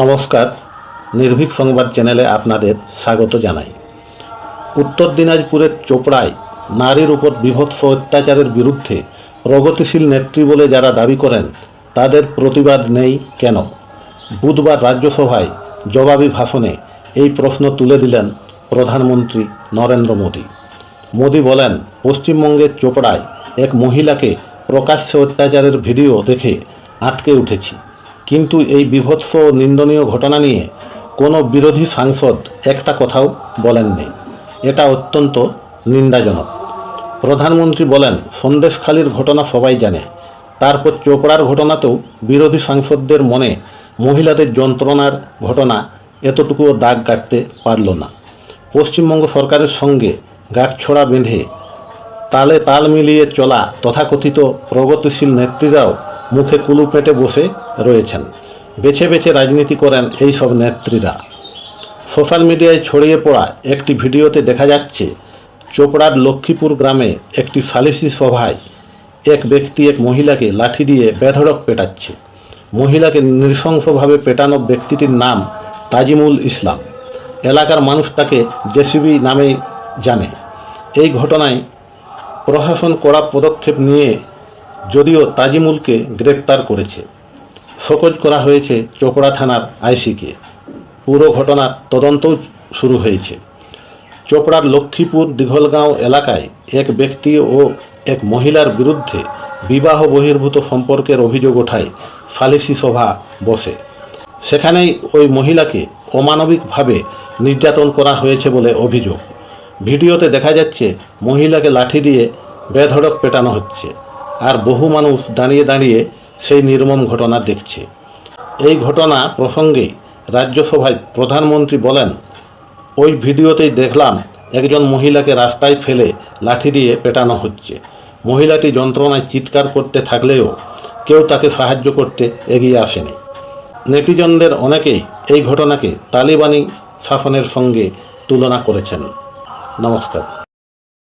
নমস্কার, নির্ভীক সংবাদ চ্যানেলে আপনাদের স্বাগত জানাই। উত্তর দিনাজপুরের চোপড়ায় নারীর উপর বীভৎস অত্যাচারের বিরুদ্ধে প্রগতিশীল নেত্রী বলে যারা দাবি করেন তাদের প্রতিবাদ নেই কেন? বুধবার রাজ্যসভায় জবাবি ভাষণে এই প্রশ্ন তুলে দিলেন প্রধানমন্ত্রী নরেন্দ্র মোদী। মোদী বলেন, পশ্চিমবঙ্গের চোপড়ায় এক মহিলাকে প্রকাশ্যে অত্যাচারের ভিডিও দেখে আটকে উঠেছি, কিন্তু এই বীভৎস নিন্দনীয় ঘটনা নিয়ে কোনো বিরোধী সাংসদ একটা কথাও বলেননি। এটা অত্যন্ত নিন্দাজনক। প্রধানমন্ত্রী বলেন, সন্দেশখালির ঘটনা সবাই জানে, তারপর চোপড়ার ঘটনাতেও বিরোধী সাংসদদের মনে মহিলাদের যন্ত্রণার ঘটনা এতটুকুও দাগ কাটতে পারল না। পশ্চিমবঙ্গ সরকারের সঙ্গে গাঁটছড়া বেঁধে তালে তাল মিলিয়ে চলা তথাকথিত প্রগতিশীল নেত্রীরাও মুখে কুলু পেটে বসে রয়েছেন। বেছে বেছে রাজনীতি করেন এই সব নেত্রীরা। সোশ্যাল মিডিয়ায় ছড়িয়ে পড়া একটি ভিডিওতে দেখা যাচ্ছে, চোপড়ার লক্ষ্মীপুর গ্রামে একটি সালিসি সভায় এক ব্যক্তি এক মহিলাকে লাঠি দিয়ে বেধড়ক পেটাচ্ছে। মহিলাকে নৃশংসভাবে পেটানো ব্যক্তিটির নাম তাজিমুল ইসলাম। এলাকার মানুষ তাকে জেসিবি নামে জানে। এই ঘটনায় প্রশাসন কড়া পদক্ষেপ নিয়ে যদিও তাজিমুলকে গ্রেপ্তার করেছে। শোকজ করা হয়েছে চোপড়া থানার আইসিকে। পুরো ঘটনার তদন্তও শুরু হয়েছে। চোপড়ার লক্ষ্মীপুর দিঘলগাঁও এলাকায় এক ব্যক্তি ও এক মহিলার বিরুদ্ধে বিবাহ বহির্ভূত সম্পর্কের অভিযোগ ওঠায় সালিসি সভা বসে। সেখানেই ওই মহিলাকে অমানবিকভাবে নির্যাতন করা হয়েছে বলে অভিযোগ। ভিডিওতে দেখা যাচ্ছে মহিলাকে লাঠি দিয়ে বেধড়ক পেটানো হচ্ছে, আর বহু মানুষ দাঁড়িয়ে দাঁড়িয়ে সেই নির্মম ঘটনা দেখছে। এই ঘটনা প্রসঙ্গে রাজ্যসভায় প্রধানমন্ত্রী বলেন, ওই ভিডিওতেই দেখলাম একজন মহিলাকে রাস্তায় ফেলে লাঠি দিয়ে পেটানো হচ্ছে। মহিলাটি যন্ত্রণায় চিৎকার করতে থাকলেও কেউ তাকে সাহায্য করতে এগিয়ে আসেনি। নেটিজনদের অনেকেই এই ঘটনাকে তালিবানি শাসনের সঙ্গে তুলনা করেছেন। নমস্কার।